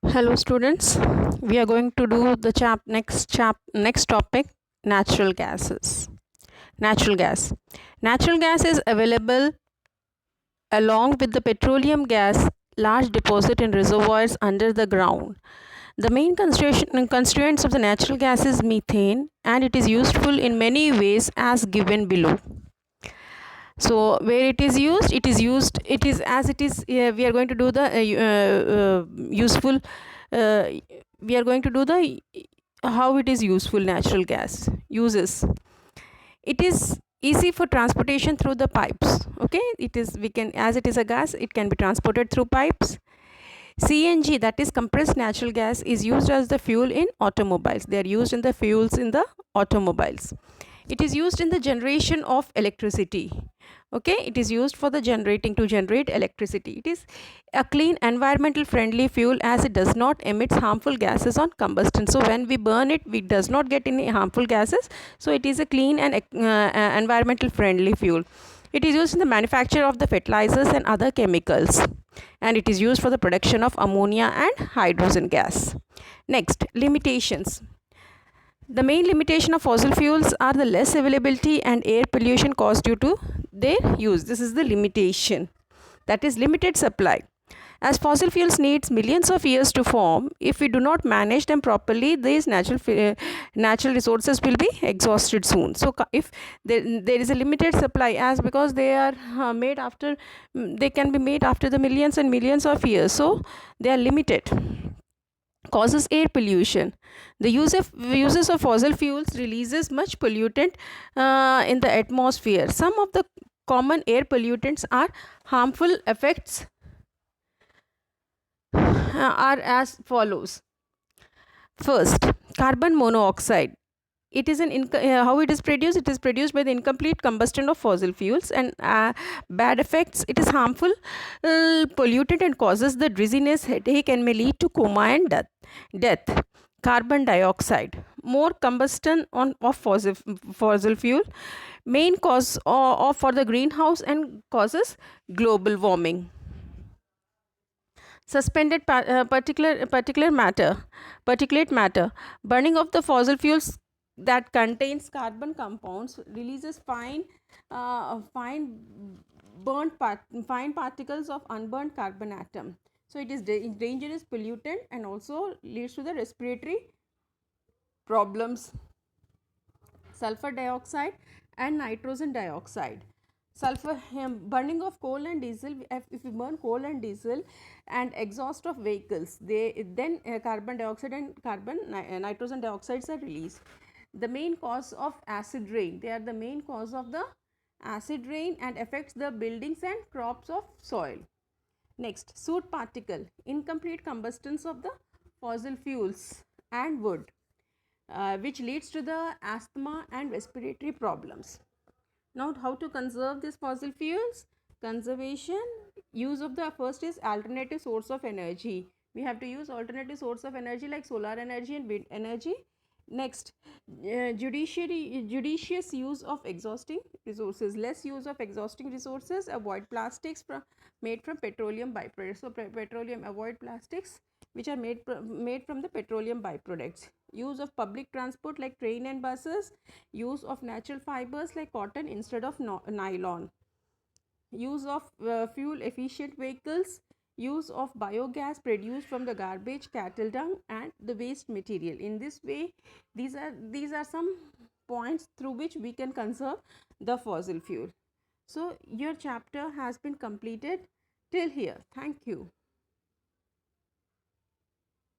Hello students, we are going to do the next topic, natural gases. Natural gas. Natural gas is available along with the petroleum gas large deposit in reservoirs under the ground. The main constituents of the natural gas is methane and it is useful in many ways as given below. So where it is as it is we are going to do the useful uh, we are going to do the how it is useful. Natural gas uses, it is easy for transportation through the pipes. Okay, it is, we can, as it is a gas, it can be transported through pipes. CNG, that is compressed natural gas, is used as the fuel in automobiles. They are used in the fuels in the automobiles. It is used in the generation of electricity. Okay, it is used for the generating, to generate electricity. It is a clean, environmental friendly fuel as it does not emit harmful gases on combustion. So when we burn it, we does not get any harmful gases. So it is a clean and environmental friendly fuel. It is used in the manufacture of the fertilizers and other chemicals, and it is used for the production of ammonia and hydrogen gas. Next, limitations. The main limitation of fossil fuels are the less availability and air pollution caused due to their use. This is the limitation, that is limited supply. As fossil fuels needs millions of years to form, if we do not manage them properly, these natural resources will be exhausted soon. So if there is a limited supply, as because they are made after, they can be made after the millions and millions of years, so they are limited. Causes air pollution. The uses of fossil fuels releases much pollutant in the atmosphere. Some of the common air pollutants are harmful effects are as follows. First, carbon monoxide. It is how it is produced. It is produced by the incomplete combustion of fossil fuels, and bad effects. It is harmful pollutant and causes the dizziness, headache, and may lead to coma and death. Carbon dioxide. More combustion of fossil fuel, main cause of for the greenhouse and causes global warming. Suspended particulate matter. Burning of the fossil fuels that contains carbon compounds releases fine particles of unburned carbon atom. So it is dangerous pollutant and also leads to the respiratory problems. Sulfur dioxide and nitrogen dioxide. Burning of coal and diesel. If you burn coal and diesel and exhaust of vehicles, they then carbon dioxide and nitrogen dioxides are released. The main cause of acid rain. They are the main cause of the acid rain and affects the buildings and crops of soil. Next, soot particle. Incomplete combustions of the fossil fuels and wood, which leads to the asthma and respiratory problems. Now, how to conserve these fossil fuels? Conservation, use of the first is alternative source of energy. We have to use alternative source of energy like solar energy and wind energy. Next, judicious use of exhausting resources. Less use of exhausting resources. Avoid plastics made from petroleum byproducts. So petroleum, avoid plastics which are made from the petroleum byproducts. Use of public transport like train and buses. Use of natural fibers like cotton instead of nylon. Use of fuel efficient vehicles. Use of biogas produced from the garbage, cattle dung and the waste material. In this way, these are some points through which we can conserve the fossil fuel. So your chapter has been completed till here. Thank you.